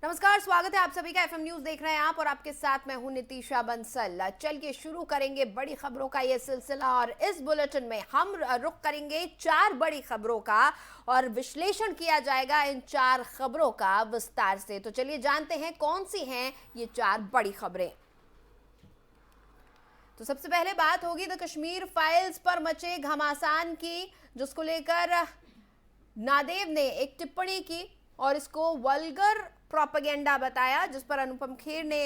नमस्कार, स्वागत है आप सभी का। एफएम न्यूज देख रहे हैं आप और आपके साथ मैं हूं नितीशा बंसल। चलिए शुरू करेंगे बड़ी खबरों का ये सिलसिला और इस बुलेटिन में हम रुख करेंगे 4 बड़ी खबरों का और विश्लेषण किया जाएगा इन 4 खबरों का विस्तार से। तो चलिए जानते हैं कौन सी हैं ये 4 बड़ी खबरें। तो सबसे पहले बात होगी द कश्मीर फाइल्स पर मचे घमासान की, जिसको लेकर नादेव ने एक टिप्पणी की और इसको वल्गर प्रोपेगेंडा बताया, जिस पर अनुपम खेर ने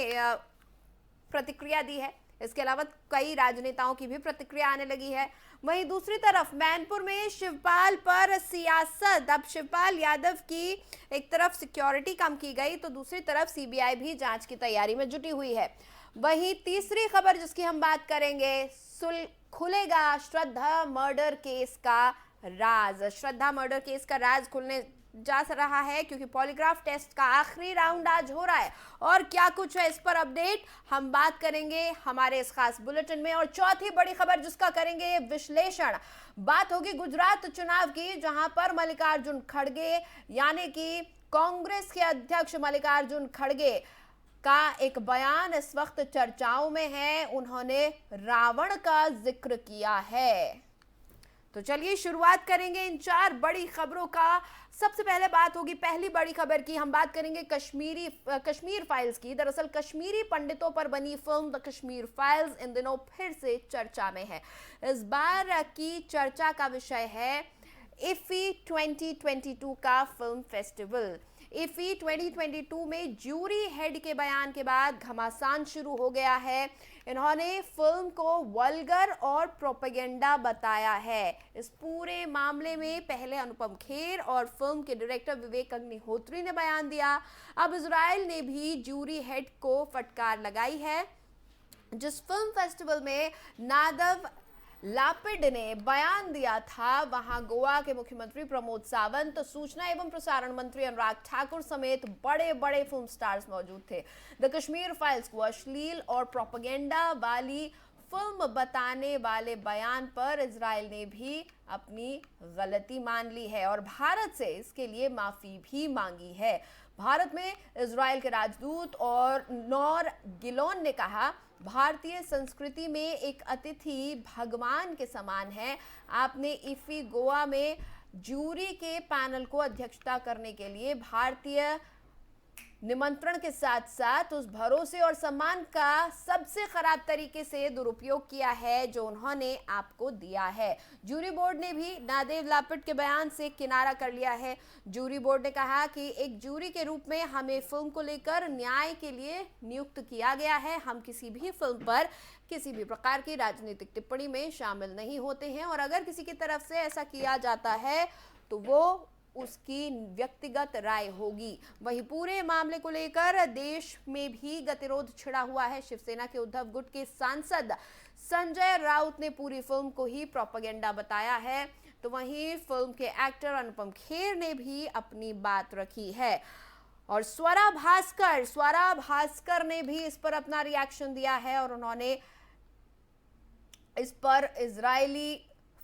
प्रतिक्रिया दी है। इसके अलावा कई राजनेताओं की भी प्रतिक्रिया आने लगी है। वहीं दूसरी तरफ मैनपुर में शिवपाल पर सियासत। अब शिवपाल यादव की एक तरफ सिक्योरिटी कम की गई तो दूसरी तरफ सीबीआई भी जांच की तैयारी में जुटी हुई है। वहीं तीसरी खबर जिसकी हम बात करेंगे, खुलेगा श्रद्धा मर्डर केस का राज। श्रद्धा मर्डर केस का राज खुलने जा रहा है क्योंकि पॉलीग्राफ टेस्ट का आखिरी राउंड आज हो रहा है। और क्या कुछ है इस पर अपडेट हम बात करेंगे हमारे इस खास बुलेटिन में। और चौथी बड़ी खबर जिसका करेंगे विश्लेषण, बात होगी गुजरात चुनाव की, जहां पर मल्लिकार्जुन खड़गे यानी कि कांग्रेस के अध्यक्ष मल्लिकार्जुन खड़गे का एक बयान इस वक्त चर्चाओं में है। उन्होंने रावण का जिक्र किया है। तो चलिए शुरुआत करेंगे इन 4 बड़ी खबरों का। सबसे पहले बात होगी पहली बड़ी खबर की। हम बात करेंगे कश्मीर फाइल्स की। दरअसल कश्मीरी पंडितों पर बनी film the Kashmir files in दिनों फिर से चर्चा में है। इस बार की चर्चा का विषय है इफी 2022 का फिल्म फेस्टिवल। इफी 2022 में ज्यूरी हेड के बयान के बाद घमासान शुरू हो गया है। इन्होंने फिल्म को वल्गर और प्रोपेगेंडा बताया है। इस पूरे मामले में पहले अनुपम खेर और फिल्म के डायरेक्टर विवेक अग्निहोत्री ने बयान दिया। अब इजराइल ने भी ज्यूरी हेड को फटकार लगाई है। जिस फिल्म फेस्टिवल में नादव लापिड ने बयान दिया था, वहां गोवा के मुख्यमंत्री प्रमोद सावंत, सूचना एवं प्रसारण मंत्री अनुराग ठाकुर समेत बड़े बड़े फिल्म स्टार्स मौजूद थे। द कश्मीर फाइल्स को अश्लील और प्रोपेगेंडा वाली फिल्म बताने वाले बयान पर इजराइल ने भी अपनी गलती मान ली है और भारत से इसके लिए माफी भी मांगी है। भारत में इजराइल के राजदूत और नौर गिलोन ने कहा, भारतीय संस्कृति में एक अतिथि भगवान के समान है। आपने इफी गोवा में जूरी के पैनल को अध्यक्षता करने के लिए भारतीय निमंत्रण के साथ साथ उस भरोसे और सम्मान का सबसे खराब तरीके से दुरुपयोग किया है जो उन्होंने आपको दिया है। जूरी बोर्ड ने भी नादेव लापिड के बयान से किनारा कर लिया है। जूरी बोर्ड ने कहा कि एक जूरी के रूप में हमें फिल्म को लेकर न्याय के लिए नियुक्त किया गया है। हम किसी भी फिल्म पर किसी भी प्रकार की राजनीतिक टिप्पणी में शामिल नहीं होते हैं और अगर किसी की तरफ से ऐसा किया जाता है तो वो उसकी व्यक्तिगत राय होगी। वहीं पूरे मामले को लेकर देश में भी गतिरोध छिड़ा हुआ है। शिवसेना के उद्धव गुट के सांसद संजय राउत ने पूरी फिल्म को ही प्रोपेगेंडा बताया है, तो वहीं फिल्म के एक्टर अनुपम खेर ने भी अपनी बात रखी है। और स्वरा भास्कर ने भी इस पर अपना रिएक्शन दिया है और उन्होंने इस पर इजरायली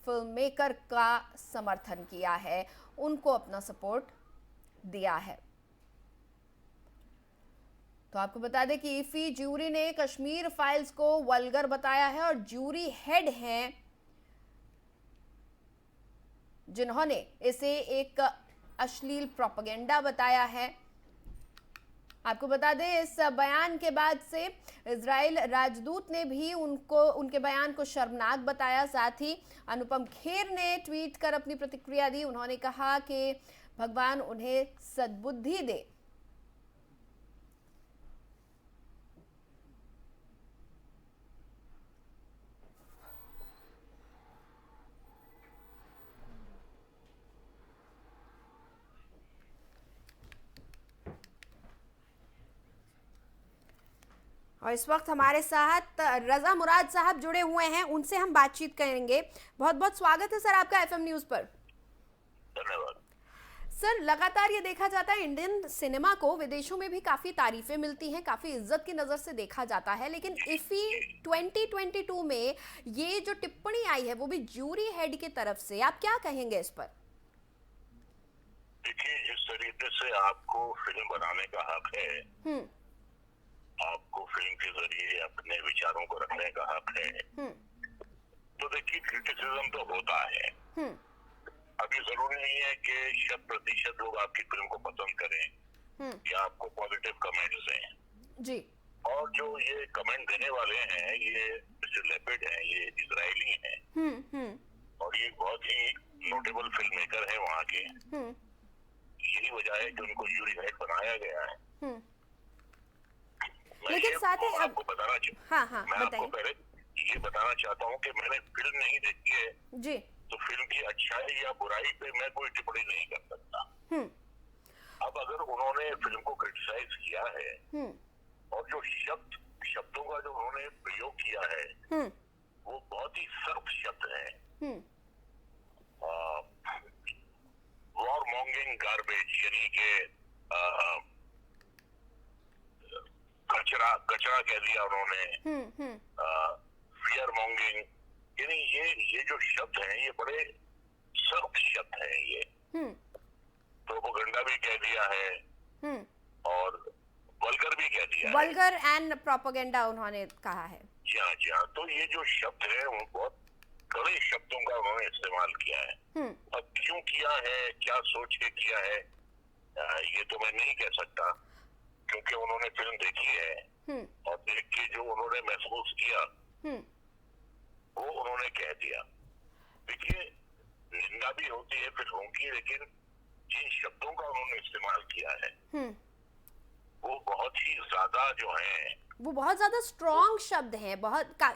फिल्म मेकर का समर्थन किया है, उनको अपना सपोर्ट दिया है। तो आपको बता दें कि इफी ज्यूरी ने कश्मीर फाइल्स को वल्गर बताया है और ज्यूरी हेड हैं जिन्होंने इसे एक अश्लील प्रोपेगेंडा बताया है। आपको बता दें इस बयान के बाद से इजराइल राजदूत ने भी उनके बयान को शर्मनाक बताया। साथ ही अनुपम खेर ने ट्वीट कर अपनी प्रतिक्रिया दी। उन्होंने कहा कि भगवान उन्हें सद्बुद्धि दे। और इस वक्त हमारे साथ रजा मुराद साहब जुड़े हुए हैं, उनसे हम बातचीत करेंगे। बहुत बहुत स्वागत है सर आपका एफएम न्यूज पर। धन्यवाद सर, लगातार ये देखा जाता है इंडियन सिनेमा को विदेशों में भी काफी तारीफें मिलती हैं, काफी इज्जत की नजर से देखा जाता है, लेकिन इफी 2022 में ये जो टिप्पणी आई है वो भी जूरी हेड की तरफ से, आप क्या कहेंगे इस पर? देखिए, जिस तरीके से आपको फिल्म बनाने का हक है, हम्म आपको फिल्म के जरिए अपने विचारों को रखने का हक है। हम्म तो देखिए, क्रिटिसिज्म तो होता है। हम्म अभी जरूरी नहीं है कि 100% लोग आपकी फिल्म को पसंद करें या आपको पॉजिटिव कमेंट्स दें। जी और जो ये कमेंट देने वाले हैं, ये मिस्टर लेपिड हैं, ये इजरायली हैं हम्म और ये बहुत ही नोटेबल फिल्म मेकर है वहाँ के। हम्म यही वजह है कि उनको यूरी हेड बनाया गया है। हम्म मैं लेकिन ये साथ ही आपको बताना हाँ हाँ मैं आपको बताइए पहले ये बताना चाहता हूँ कि मैंने फिल्म नहीं देखी है, जी तो फिल्म की अच्छाई या बुराई पे मैं कोई टिप्पणी नहीं कर सकता। हम्म अब अगर उन्होंने फिल्म को क्रिटिसाइज किया है हम्म और जो शब्दों का जो उन्होंने प्रयोग किया है हम्म वो बहुत ही सर्फ शब्द है। हम्म वॉर मॉन्गिंग गार्बेज, यानी कि कचरा कह दिया उन्होंने। हम्म फियर मॉन्गिंग, यानी ये जो शब्द हैं ये बड़े सर्फ शब्द हैं। ये हम्म प्रोपेगेंडा भी कह दिया है हम्म और वल्गर भी कह दिया है। वल्गर एंड प्रोपेगेंडा उन्होंने कहा है। जी हाँ। तो ये जो शब्द है वो बहुत कड़े शब्दों का उन्होंने इस्तेमाल किया है। अब क्यों किया है, क्या सोच के किया है, ये तो मैं नहीं कह सकता, क्योंकि उन्होंने फिल्म देखी है और देख के जो उन्होंने महसूस किया वो उन्होंने कह दिया। देखिए, निंदा भी होती है फिल्मों की, लेकिन जिन शब्दों का उन्होंने इस्तेमाल किया है वो बहुत ही ज्यादा जो है, वो बहुत ज्यादा स्ट्रॉन्ग शब्द हैं।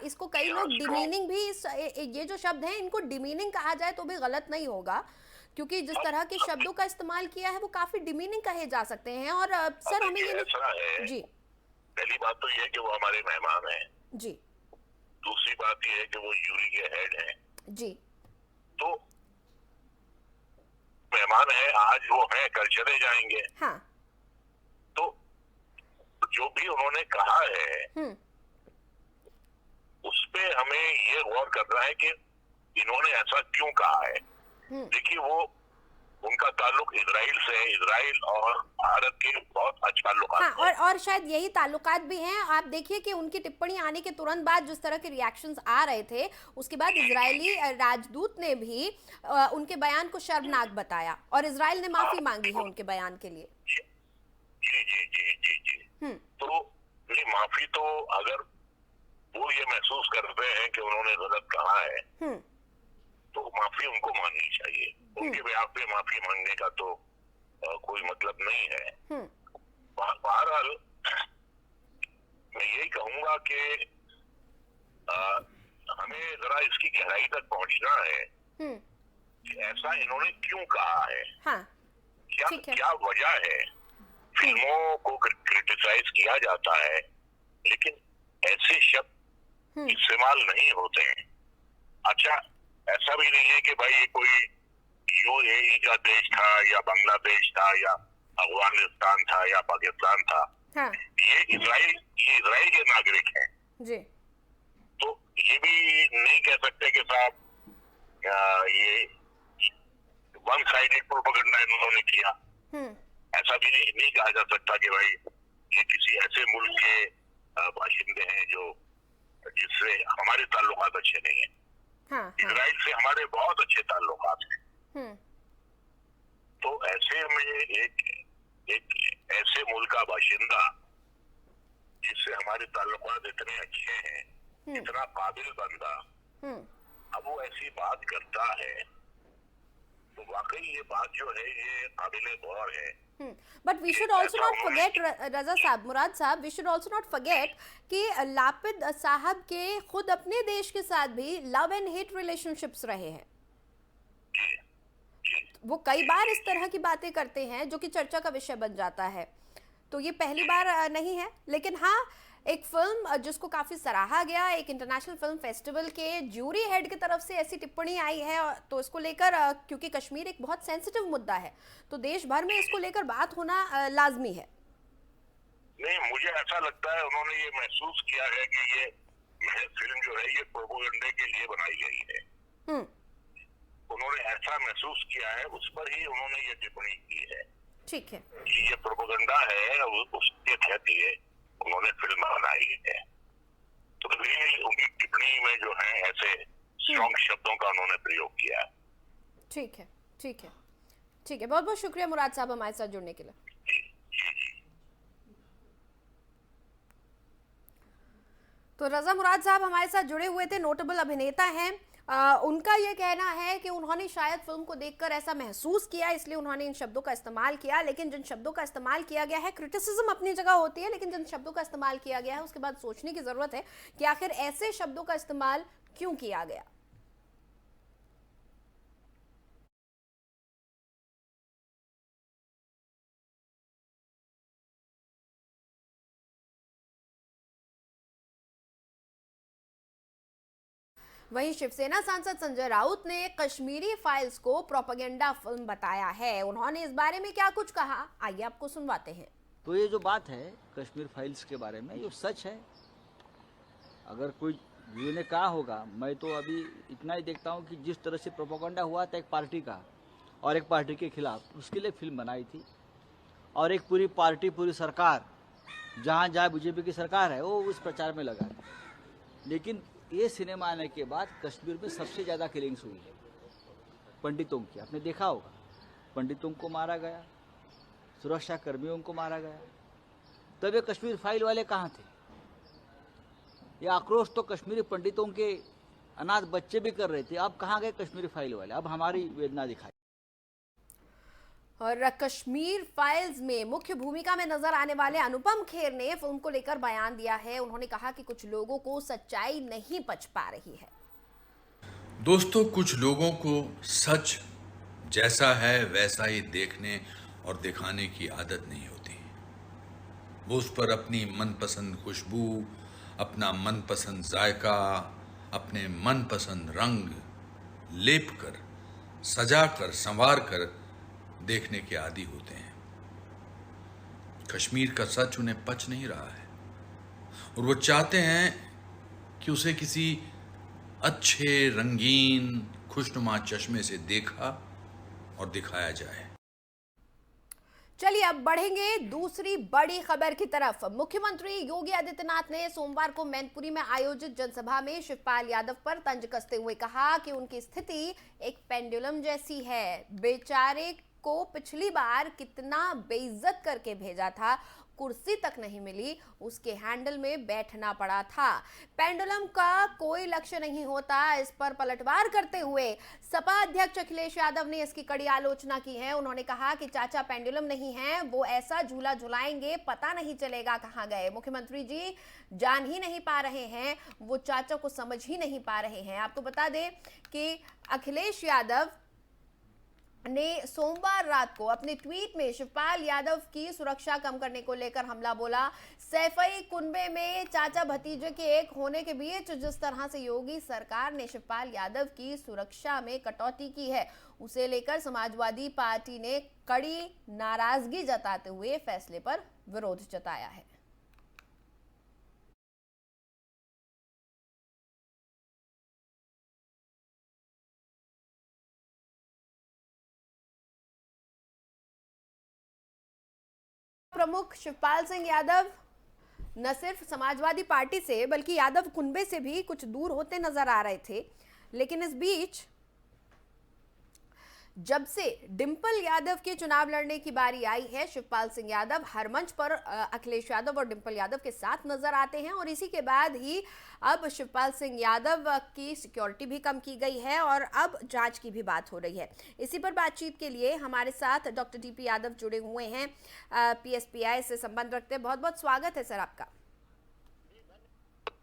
इसको कई लोग डिमीनिंग भी ये जो शब्द हैं इनको डिमीनिंग कहा जाए तो भी गलत नहीं होगा, क्योंकि जिस तरह के शब्दों का इस्तेमाल किया है वो काफी डिमीनिंग कहे जा सकते हैं। और सर हमें ये ऐसा है, जी पहली बात तो ये है कि वो हमारे मेहमान हैं। जी दूसरी बात ये है कि वो यूरी के हेड हैं। जी तो मेहमान है, आज वो हैं, कल चले जाएंगे। हाँ तो जो भी उन्होंने कहा है उस पे हमें ये गौर करना है कि इन्होंने ऐसा क्यों कहा है। देखिए, वो उनका ताल्लुक इजराइल से है, इजराइल और भारत के बहुत अच्छे ताल्लुकात हाँ, और शायद यही ताल्लुकात भी हैं। आप देखिए कि उनकी टिप्पणी आने के तुरंत बाद जिस तरह के रिएक्शंस आ रहे थे, उसके बाद इजरायली राजदूत ने भी उनके बयान को शर्मनाक बताया और इजराइल ने माफी मांगी है उनके बयान के लिए। जी। तो ये माफी, तो अगर वो ये महसूस करते हैं कि उन्होंने गलत कहा है तो माफी उनको माननी चाहिए। उनके बयान पे माफी मांगने का तो कोई मतलब नहीं है। बहरहाल मैं यही कहूंगा कि हमें जरा इसकी गहराई तक पहुंचना है कि ऐसा इन्होंने क्यों कहा है। हाँ, क्या वजह है। फिल्मों को क्रिटिसाइज किया जाता है, लेकिन ऐसे शब्द इस्तेमाल नहीं होते हैं। अच्छा, ऐसा भी नहीं है कि भाई ये कोई यूएई का देश था या बांग्लादेश था या अफगानिस्तान था या पाकिस्तान था। हाँ। ये इजराइल के नागरिक हैं जी। तो ये भी नहीं कह सकते कि साहब ये वन साइडेड प्रोपेगेंडा इन्होंने किया। ऐसा भी नहीं कहा जा सकता कि भाई ये किसी ऐसे मुल्क के बाशिंदे हैं जो जिससे हमारे ताल्लुकात अच्छे नहीं है। हाँ, इजराइल से हमारे बहुत अच्छे ताल्लुकात हैं। तो ऐसे में एक ऐसे मुल्क का बाशिंदा जिससे हमारे ताल्लुकात इतने अच्छे हैं, इतना काबिल बंदा, अब वो ऐसी बात करता है तो वाकई ये बात जो है ये काबिले गौर है। But we should also not forget, रजा साहब, मुराद साहब, we should also not forget कि लापिद साहब के खुद अपने देश के साथ भी लव एंड हेट रिलेशनशिप्स रहे हैं। वो कई बार इस तरह की बातें करते हैं जो कि चर्चा का विषय बन जाता है। तो ये पहली बार नहीं है, लेकिन हाँ, एक फिल्म जिसको काफी सराहा गया, एक इंटरनेशनल फिल्म फेस्टिवल के ज्यूरी हेड की तरफ से ऐसी टिप्पणी आई है, तो इसको लेकर क्योंकि कश्मीर एक बहुत सेंसिटिव मुद्दा है तो देश भर में इसको लेकर बात होना लाजमी है। नहीं, मुझे ऐसा लगता है उन्होंने ये महसूस किया है कि ये फिल्म जो है ये प्रोपेगेंडे के लिए बनाई गई है। उन्होंने ऐसा महसूस किया है, उस पर ही उन्होंने ये टिप्पणी की है। ठीक है। कि ये प्रोपेगेंडा है, उसके तहत ये उन्होंने फिल्म बनाई है। तो ये उनकी टिप्पणी में जो है ऐसे स्ट्रॉन्ग शब्दों का उन्होंने प्रयोग किया है। ठीक है, ठीक है, ठीक है। बहुत बहुत शुक्रिया मुराद साहब हमारे साथ जुड़ने के लिए। तो रजा मुराद साहब हमारे साथ जुड़े हुए थे, नोटेबल अभिनेता हैं। उनका ये कहना है कि उन्होंने शायद फिल्म को देखकर ऐसा महसूस किया, इसलिए उन्होंने इन शब्दों का इस्तेमाल किया। लेकिन जिन शब्दों का इस्तेमाल किया गया है, क्रिटिसिज्म अपनी जगह होती है, लेकिन जिन शब्दों का इस्तेमाल किया गया है उसके बाद सोचने की जरूरत है कि आखिर ऐसे शब्दों का इस्तेमाल क्यों किया गया। वहीं शिवसेना सांसद संजय राउत ने कश्मीरी फाइल्स को प्रोपेगेंडा फिल्म बताया है। उन्होंने इस बारे में क्या कुछ कहा, आइए आपको सुनवाते हैं। तो ये जो बात है कश्मीर फाइल्स के बारे में, ये सच है। अगर कोई व्यू ने कहा होगा, मैं तो अभी इतना ही देखता हूँ कि जिस तरह से प्रोपेगेंडा हुआ था एक पार्टी का और एक पार्टी के खिलाफ, उसके लिए फिल्म बनाई थी। और एक पूरी पार्टी, पूरी सरकार, जहाँ जहाँ बीजेपी की सरकार है, वो उस प्रचार में लगा है। लेकिन ये सिनेमा आने के बाद कश्मीर में सबसे ज़्यादा किलिंग्स हुई है पंडितों की। आपने देखा होगा, पंडितों को मारा गया, सुरक्षा कर्मियों को मारा गया। तब ये कश्मीर फाइल वाले कहाँ थे? ये आक्रोश तो कश्मीरी पंडितों के अनाथ बच्चे भी कर रहे थे। अब कहाँ गए कश्मीरी फाइल वाले? अब हमारी वेदना दिखाई। और कश्मीर फाइल्स में मुख्य भूमिका में नजर आने वाले अनुपम खेर ने फिल्म को लेकर बयान दिया है। उन्होंने कहा कि कुछ लोगों को सच्चाई नहीं पच पा रही है। दोस्तों, कुछ लोगों को सच जैसा है वैसा ही देखने और दिखाने की आदत नहीं होती। वो उस पर अपनी मनपसंद खुशबू, अपना मनपसंद जायका, अपने मनपसंद रंग लेप कर, सजा कर, संवार कर देखने के आदी होते हैं। कश्मीर का सच उन्हें पच नहीं रहा है और वो चाहते हैं कि उसे किसी अच्छे, रंगीन, खुशनुमा चश्मे से देखा और दिखाया जाए। चलिए अब बढ़ेंगे दूसरी बड़ी खबर की तरफ। मुख्यमंत्री योगी आदित्यनाथ ने सोमवार को मैनपुरी में आयोजित जनसभा में शिवपाल यादव पर तंज कसते हुए कहा कि उनकी स्थिति एक पेंडुलम जैसी है। बेचारे को पिछली बार कितना बेइज्जत करके भेजा था, कुर्सी तक नहीं मिली, उसके हैंडल में बैठना पड़ा था। पेंडुलम का कोई लक्ष्य नहीं होता, इस पर पलटवार करते हुए सपा अध्यक्ष अखिलेश यादव ने इसकी कड़ी आलोचना की है। उन्होंने कहा कि चाचा पेंडुलम नहीं है, वो ऐसा झूला झुलाएंगे पता नहीं चलेगा कहां गए। मुख्यमंत्री जी जान ही नहीं पा रहे हैं, वो चाचा को समझ ही नहीं पा रहे हैं। आपको बता दें कि अखिलेश यादव ने सोमवार रात को अपने ट्वीट में शिवपाल यादव की सुरक्षा कम करने को लेकर हमला बोला। सैफई कुनबे में चाचा भतीजे के एक होने के बीच जिस तरह से योगी सरकार ने शिवपाल यादव की सुरक्षा में कटौती की है, उसे लेकर समाजवादी पार्टी ने कड़ी नाराजगी जताते हुए फैसले पर विरोध जताया है। प्रमुख शिवपाल सिंह यादव न सिर्फ समाजवादी पार्टी से बल्कि यादव कुनबे से भी कुछ दूर होते नजर आ रहे थे। लेकिन इस बीच जब से डिंपल यादव के चुनाव लड़ने की बारी आई है, शिवपाल सिंह यादव हर मंच पर अखिलेश यादव और डिंपल यादव के साथ नजर आते हैं। और इसी के बाद ही अब शिवपाल सिंह यादव की सिक्योरिटी भी कम की गई है और अब जांच की भी बात हो रही है। इसी पर बातचीत के लिए हमारे साथ डॉक्टर टीपी यादव जुड़े हुए हैं, पीएसपीआई से संबंध रखते हैं। बहुत बहुत स्वागत है सर आपका।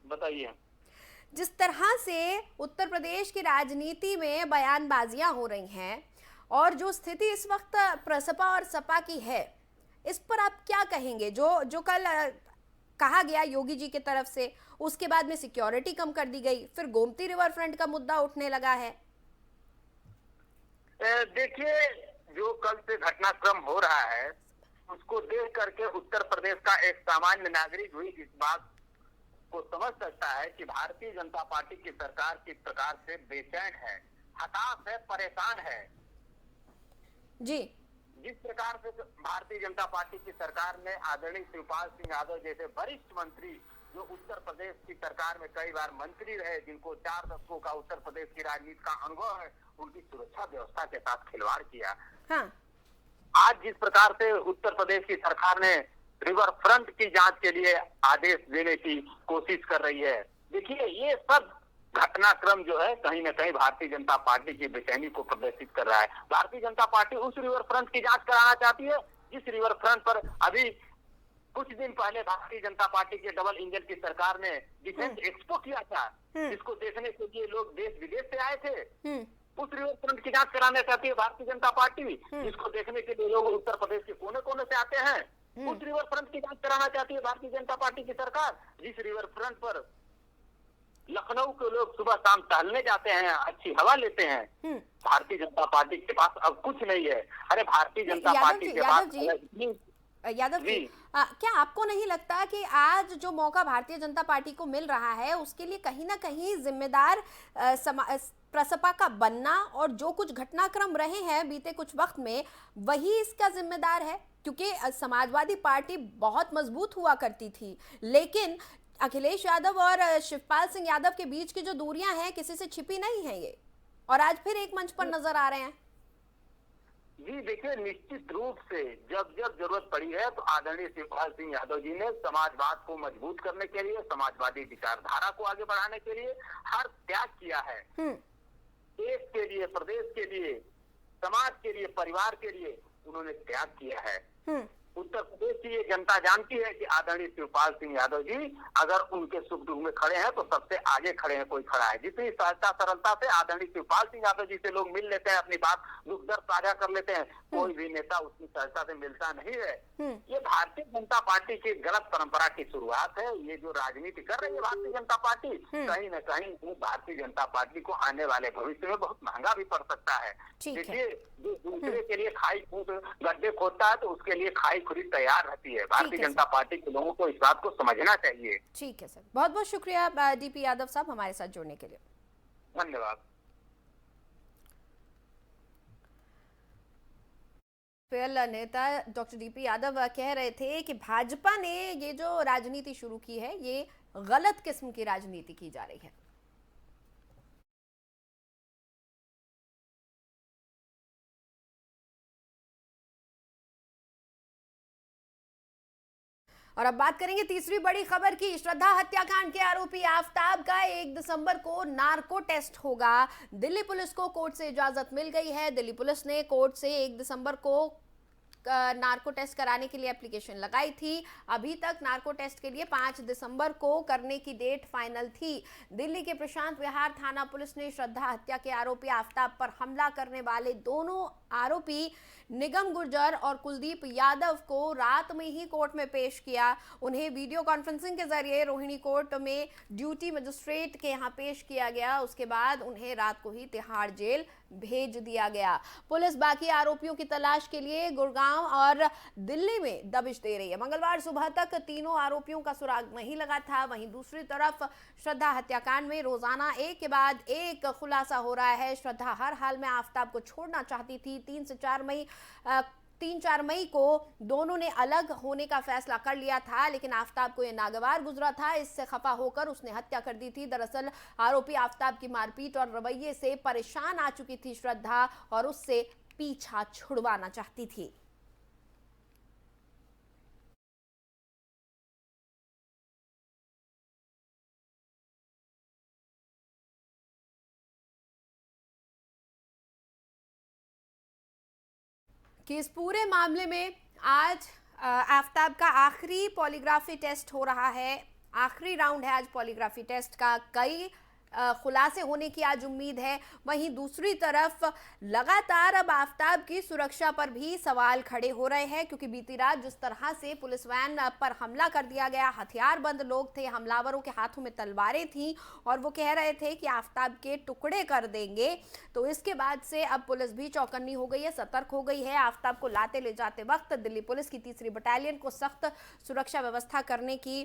बताइए। जिस तरह से उत्तर प्रदेश की राजनीति में बयानबाजियां हो रही हैं और जो स्थिति इस वक्त प्रसपा और सपा की है, इस पर आप क्या कहेंगे? जो कल कहा गया योगी जी की तरफ से, उसके बाद में सिक्योरिटी कम कर दी गई, फिर गोमती रिवर फ्रंट का मुद्दा उठने लगा है। देखिए, जो कल से घटनाक्रम हो रहा है उसको देख करके उत्तर प्रदेश का एक सामान्य नागरिक भी इस बात को समझ सकता है कि भारतीय जनता पार्टी की सरकार किस प्रकार से बेचैन है, हताश है, परेशान है जी। जिस प्रकार से भारतीय जनता पार्टी की सरकार ने आदरणीय शिवपाल सिंह यादव जैसे वरिष्ठ मंत्री जो उत्तर प्रदेश की सरकार में कई बार मंत्री रहे, जिनको 4 दशकों का उत्तर प्रदेश की राजनीति का अनुभव है, उनकी सुरक्षा व्यवस्था के साथ खिलवाड़ किया। हाँ। आज जिस प्रकार से उत्तर प्रदेश की सरकार ने रिवर फ्रंट की जांच के लिए आदेश देने की कोशिश कर रही है, देखिए ये सब घटनाक्रम जो है कहीं न कहीं भारतीय जनता पार्टी की बेचैनी को प्रदर्शित कर रहा है। भारतीय जनता पार्टी उस रिवर फ्रंट की जांच कराना चाहती है जिस रिवर फ्रंट पर अभी कुछ दिन पहले भारतीय जनता पार्टी के डबल इंजन की सरकार ने डिफेंस एक्सपो किया था, जिसको देखने के लिए लोग देश विदेश से आए थे। उस रिवर फ्रंट की जांच कराना चाहती है भारतीय जनता पार्टी, जिसको देखने के लिए लोग उत्तर प्रदेश के कोने कोने से आते हैं। उस रिवर फ्रंट की जांच कराना चाहती है भारतीय जनता पार्टी की सरकार, जिस रिवर फ्रंट पर लखनऊ के लोग सुबह शाम टहलने जाते हैं, अच्छी हवा लेते हैं। भारतीय जनता पार्टी के पास अब कुछ नहीं है। अरे भारतीय जनता पार्टी के पास यादव जी, क्या आपको नहीं लगता कि आज जो मौका भारतीय जनता पार्टी को मिल रहा है उसके लिए कहीं ना कहीं जिम्मेदार प्रसपा का बनना और जो कुछ घटनाक्रम रहे हैं बीते कुछ वक्त में वही इसका जिम्मेदार है? क्योंकि समाजवादी पार्टी बहुत मजबूत हुआ करती थी, लेकिन अखिलेश यादव और शिवपाल सिंह यादव के बीच की जो दूरियां हैं किसी से छिपी नहीं है ये, और आज फिर एक मंच पर नजर आ रहे हैं। जी देखिए, निश्चित रूप से जब जब जरूरत पड़ी है तो आदरणीय शिवपाल सिंह यादव जी ने समाजवाद को मजबूत करने के लिए, समाजवादी विचारधारा को आगे बढ़ाने के लिए हर त्याग किया है। देश के लिए, प्रदेश के लिए, समाज के लिए, परिवार के लिए उन्होंने त्याग किया है। उत्तर प्रदेश की ये जनता जानती है कि आदरणीय शिवपाल सिंह यादव जी अगर उनके सुख दुख में खड़े हैं तो सबसे आगे खड़े हैं, कोई खड़ा है। जितनी सहजता सरलता से आदरणीय शिवपाल सिंह यादव जी से लोग मिल लेते हैं, अपनी बात दुख दर्द साझा कर लेते हैं, कोई भी नेता उतनी सहजता से मिलता नहीं है। ये भारतीय जनता पार्टी की गलत परंपरा की शुरुआत है। ये जो राजनीति कर रही है भारतीय जनता पार्टी, कहीं न कहीं भारतीय जनता पार्टी को आने वाले भविष्य में बहुत महंगा भी पड़ सकता है। देखिए, जो दूसरे के लिए खाई गड्ढे खोदता है तो उसके लिए खाई खुद तैयार रहती है। भारतीय जनता पार्टी के लोगों को इस बात को समझना चाहिए। ठीक है सर, बहुत बहुत शुक्रिया डीपी यादव साहब हमारे साथ जुड़ने के लिए। धन्यवाद। नेता डॉक्टर डीपी यादव कह रहे थे कि भाजपा ने ये जो राजनीति शुरू की है ये गलत किस्म की राजनीति की जा रही है। और अब बात करेंगे तीसरी बड़ी खबर की। श्रद्धा हत्याकांड के आरोपी आफताब का 1 दिसंबर को नार्को टेस्ट होगा। दिल्ली पुलिस को कोर्ट से इजाजत मिल गई है। दिल्ली पुलिस ने कोर्ट से 1 दिसंबर को नार्को टेस्ट कराने के लिए एप्लीकेशन लगाई थी। अभी तक नार्को टेस्ट के लिए 5 दिसंबर को करने की डेट फाइनल थी। दिल्ली के प्रशांत विहार थाना पुलिस ने श्रद्धा हत्या के आरोपी आफताब पर हमला करने वाले दोनों आरोपी निगम गुर्जर और कुलदीप यादव को रात में ही कोर्ट में पेश किया। उन्हें वीडियो कॉन्फ्रेंसिंग के जरिए रोहिणी कोर्ट में ड्यूटी मजिस्ट्रेट के यहाँ पेश किया गया। उसके बाद उन्हें रात को ही तिहाड़ जेल भेज दिया गया। पुलिस बाकी आरोपियों की तलाश के लिए गुड़गांव और दिल्ली में दबिश दे रही है। मंगलवार सुबह तक तीनों आरोपियों का सुराग नहीं लगा था। वहीं दूसरी तरफ श्रद्धा हत्याकांड में रोजाना एक के बाद एक खुलासा हो रहा है। श्रद्धा हर हाल में आफताब को छोड़ना चाहती थी। 3 से 4 मई को दोनों ने अलग होने का फैसला कर लिया था, लेकिन आफताब को यह नागवार गुजरा था। इससे खफा होकर उसने हत्या कर दी थी। दरअसल आरोपी आफताब की मारपीट और रवैये से परेशान आ चुकी थी श्रद्धा और उससे पीछा छुड़वाना चाहती थी। कि इस पूरे मामले में आज आफताब का आखिरी पॉलीग्राफी टेस्ट हो रहा है। आखिरी राउंड है आज पॉलीग्राफी टेस्ट का। कई खुलासे होने की आज उम्मीद है। वहीं दूसरी तरफ लगातार अब आफताब की सुरक्षा पर भी सवाल खड़े हो रहे हैं, क्योंकि बीती रात जिस तरह से पुलिस वैन पर हमला कर दिया गया, हथियारबंद लोग थे, हमलावरों के हाथों में तलवारें थीं और वो कह रहे थे कि आफताब के टुकड़े कर देंगे। तो इसके बाद से अब पुलिस भी चौकन्नी हो गई है, सतर्क हो गई है। आफताब को लाते ले जाते वक्त दिल्ली पुलिस की 3री बटालियन को सख्त सुरक्षा व्यवस्था करने की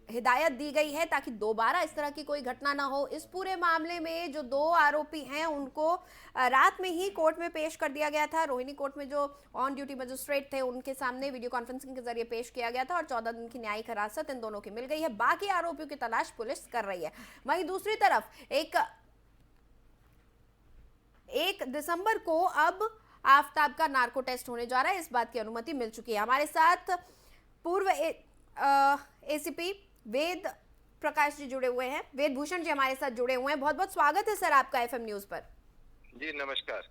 हिदायत दी गई है ताकि दोबारा इस तरह की कोई घटना ना हो। इस पूरे मामले में जो 2 आरोपी हैं उनको रात में ही कोर्ट में पेश कर दिया गया था। रोहिणी कोर्ट में जो ऑन ड्यूटी मजिस्ट्रेट थे उनके सामने वीडियो कॉन्फ्रेंसिंग के जरिए पेश किया गया था और 14 दिन की न्यायिक हिरासत इन दोनों की मिल गई है। बाकी आरोपियों की तलाश पुलिस कर रही है। वहीं दूसरी तरफ 1 दिसंबर को अब आफताब का नार्को टेस्ट होने जा रहा है, इस बात की अनुमति मिल चुकी है। हमारे साथ पूर्व एसीपी वेद प्रकाश जी जुड़े हुए हैं, वेद भूषण जी हमारे साथ जुड़े हुए हैं। बहुत बहुत स्वागत है सर आपका एफएम न्यूज पर। जी नमस्कार।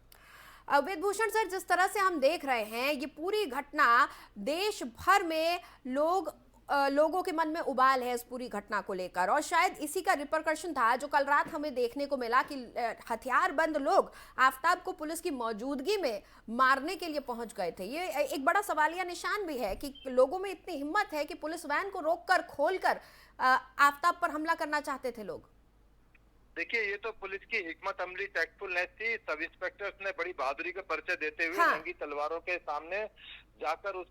वेद भूषण सर, जिस तरह से हम देख रहे हैं ये पूरी घटना देश भर में लोगों के मन में उबाल है इस पूरी घटना को लेकर, और शायद इसी का रिपरकशन था जो कल रात हमें देखने को मिला कि हथियारबंद लोग आफताब को पुलिस की मौजूदगी में मारने के लिए पहुंच गए थे। ये एक बड़ा सवालिया निशान भी है कि लोगों में इतनी हिम्मत है कि पुलिस वैन को रोककर खोलकर आफताब पर हमला करना चाहते थे लोग। देखिए, ये तो पुलिस की हिकमत अमली टैक्टफुलनेस थी। सब इंस्पेक्टर्स ने बड़ी बहादुरी का परिचय देते हुए नंगी तलवारों के सामने जाकर उस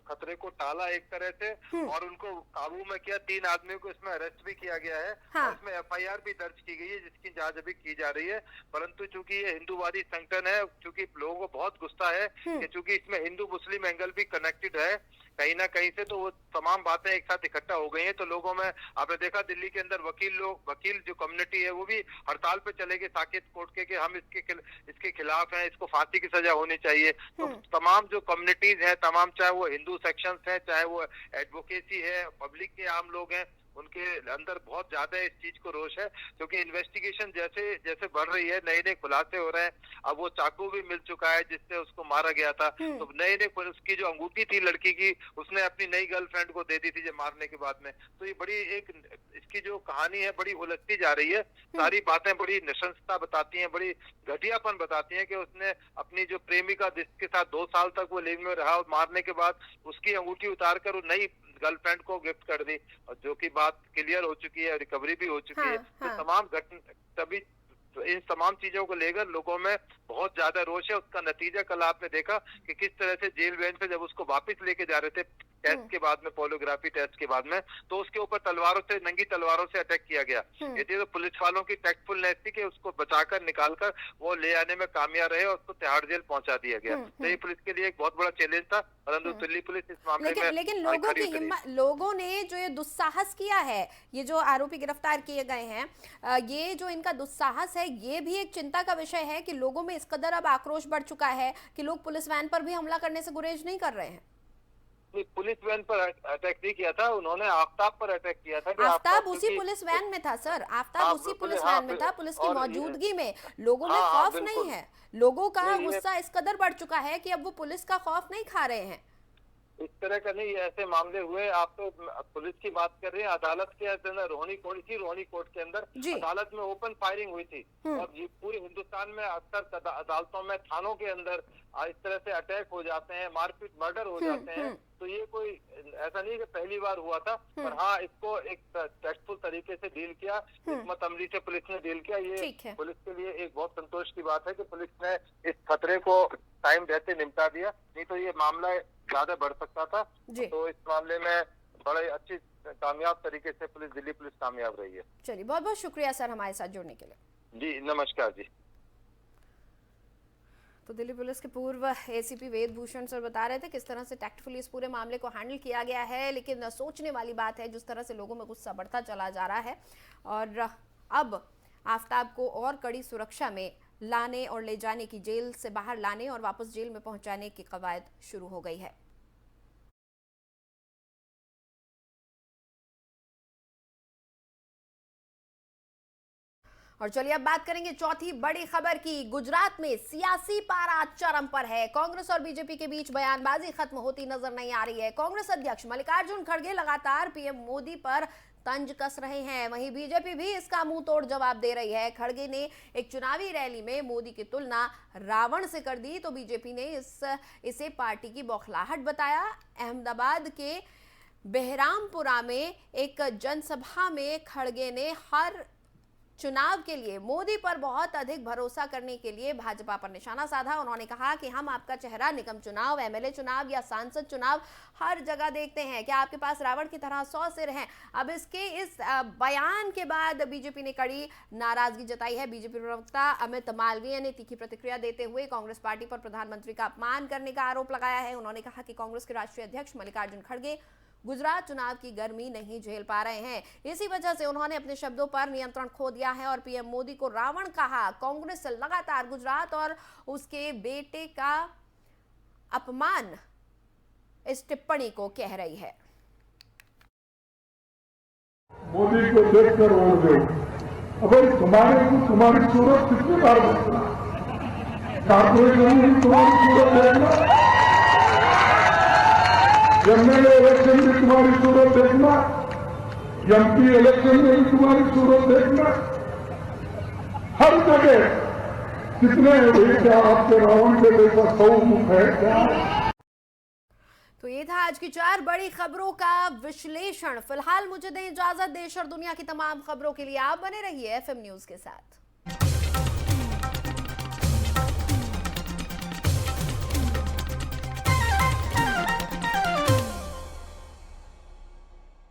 खतरे को टाला एक तरह से और उनको काबू में किया। 3 आदमियों को इसमें अरेस्ट भी किया गया है और इसमें एफआईआर भी दर्ज की गई है जिसकी जांच अभी की जा रही है। परंतु चूंकि ये हिंदूवादी संगठन है, चूंकि लोगों को बहुत गुस्सा है कि चूंकि इसमें हिंदू मुस्लिम एंगल भी कनेक्टेड है कहीं ना कहीं से, तो वो तमाम बातें एक साथ इकट्ठा हो गई हैं। तो लोगों में आपने देखा दिल्ली के अंदर वकील जो कम्युनिटी है वो भी हड़ताल पे चले गए साकेत कोर्ट के कि हम इसके खिलाफ हैं, इसको फांसी की सजा होनी चाहिए। तो तमाम जो कम्युनिटीज हैं, तमाम चाहे वो हिंदू सेक्शंस हैं, चाहे वो एडवोकेसी है, पब्लिक के आम लोग हैं, उनके अंदर बहुत ज्यादा इस चीज को रोष है क्योंकि इन्वेस्टिगेशन जैसे जैसे बढ़ रही है, नए नए खुलासे हो रहे हैं। अब वो चाकू भी मिल चुका है जिससे उसको मारा गया था। तो नए नए उसकी जो अंगूठी थी लड़की की, उसने अपनी नई गर्लफ्रेंड को दे दी थी जब मारने के बाद में। तो ये बड़ी इसकी जो कहानी है बड़ी उलझती जा रही है। सारी बातें बड़ी नृशंसता बताती हैं, बड़ी घटियापन बताती हैं कि उसने अपनी जो प्रेमिका जिसके साथ 2 साल तक वो लिव में रहा और मारने के बाद उसकी अंगूठी उतार कर वो नई गर्लफ्रेंड को गिफ्ट कर दी, और जो कि बात क्लियर हो चुकी है, रिकवरी भी हो चुकी है। तो तमाम तभी तो इन तमाम चीजों को लेकर लोगों में बहुत ज्यादा रोष है। उसका नतीजा कल आपने देखा कि किस तरह से जेल वेन से जब उसको वापस लेके जा रहे थे टेस्ट के बाद में, पोलोग्राफी टेस्ट के बाद में, तो उसके ऊपर नंगी तलवारों से अटैक किया गया। ये तो पुलिस वालों की टैक्टफुलनेस थी कि उसको बचाकर निकालकर वो ले आने में कामयाब रहे और उसको तिहाड़ जेल पहुंचा दिया गया। तो ये पुलिस के लिए एक बहुत बड़ा चैलेंज था, परंतु दिल्ली पुलिस इस मामले में लेकिन लोगों की हिम्मत, लोगों ने जो ये दुस्साहस किया है, ये जो आरोपी गिरफ्तार किए गए हैं, ये जो इनका दुस्साहस है ये भी एक चिंता का विषय है कि लोगों में इस कदर अब आक्रोश बढ़ चुका है कि लोग पुलिस वैन पर भी हमला करने से गुरेज नहीं कर रहे हैं। पुलिस वैन पर अटैक नहीं किया था, उन्होंने आफताब पर अटैक किया था। आफताब उसी पुलिस वैन में था सर, आफताब उसी पुलिस वैन में था। पुलिस की मौजूदगी में लोगों में खौफ नहीं है, लोगों का गुस्सा इस कदर बढ़ चुका है कि अब वो पुलिस का खौफ नहीं खा रहे हैं। इस तरह का नहीं, ऐसे मामले हुए। आप तो पुलिस की बात कर रहे हैं, अदालत के अंदर रोहिणी कोर्ट के अंदर अदालत में ओपन फायरिंग हुई थी और ये पूरे हिंदुस्तान में अक्सर अदालतों में, थानों के अंदर इस तरह से अटैक हो जाते हैं, मारपीट, मर्डर हो जाते हैं। तो ये कोई ऐसा नहीं कि पहली बार हुआ था, पर हाँ इसको एक टैक्टफुल तरीके से डील किया, हिकमत अमली से पुलिस ने डील किया। ये पुलिस के लिए एक बहुत संतोष की बात है कि पुलिस ने इस खतरे को टाइम रहते निपटा दिया, नहीं तो ये मामला ज्यादा बढ़ सकता था। तो इस मामले में बड़े अच्छी कामयाब तरीके से दिल्ली पुलिस कामयाब रही है। चलिए, बहुत बहुत शुक्रिया सर हमारे साथ जुड़ने के लिए। जी नमस्कार जी। तो दिल्ली पुलिस के पूर्व एसीपी वेद भूषण सर बता रहे थे किस तरह से टैक्टफुली इस पूरे मामले को हैंडल किया गया है। लेकिन सोचने वाली बात है जिस तरह से लोगों में गुस्सा बढ़ता चला जा रहा है, और अब आफताब को और कड़ी सुरक्षा में लाने और ले जाने की, जेल से बाहर लाने और वापस जेल में पहुंचाने की कवायद शुरू हो गई है। और चलिए अब बात करेंगे चौथी बड़ी खबर की। गुजरात में सियासी पारा चरम पर है। कांग्रेस और बीजेपी के बीच बयानबाजी खत्म होती नजर नहीं आ रही है। कांग्रेस अध्यक्ष मल्लिकार्जुन खड़गे लगातार पीएम मोदी पर तंज कस रहे हैं, वहीं बीजेपी भी इसका मुंह तोड़ जवाब दे रही है। खड़गे ने एक चुनावी रैली में मोदी की तुलना रावण से कर दी, तो बीजेपी ने इसे पार्टी की बौखलाहट बताया। अहमदाबाद के बेहरामपुरा में एक जनसभा में खड़गे ने हर चुनाव के लिए मोदी पर बहुत अधिक भरोसा करने के लिए भाजपा पर निशाना साधा। उन्होंने कहा कि हम आपका चेहरा निगम चुनाव, एमएलए चुनाव या सांसद चुनाव हर जगह देखते हैं, क्या आपके पास रावण की तरह 100 सिर हैं। अब इस बयान के बाद बीजेपी ने कड़ी नाराजगी जताई है। बीजेपी प्रवक्ता अमित मालवीय ने तीखी प्रतिक्रिया देते हुए कांग्रेस पार्टी पर प्रधानमंत्री का अपमान करने का आरोप लगाया है। उन्होंने कहा कि कांग्रेस के राष्ट्रीय अध्यक्ष मल्लिकार्जुन खड़गे गुजरात चुनाव की गर्मी नहीं झेल पा रहे हैं। इसी वजह से उन्होंने अपने शब्दों पर नियंत्रण खो दिया है और पीएम मोदी को रावण कहा। कांग्रेस लगातार गुजरात और उसके बेटे का अपमान इस टिप्पणी को कह रही है। मोदी को देखकर वोट दो। अब तुम्हारी सूरत कितनी बार बदला? कारपोरेशन में तुम्हारी सूरत देखना, एमएलए इलेक्शन में तुम्हारी सूरत देखना, एमपी इलेक्शन में भी तुम्हारी सूरत देखना, हर जगह कितने क्या आपके रावण के जैसा 100 मुख है क्या? तो ये था आज की 4 बड़ी खबरों का विश्लेषण। फिलहाल मुझे दें इजाजत। देश और दुनिया की तमाम खबरों के लिए आप बने रहिए एफएम न्यूज के साथ।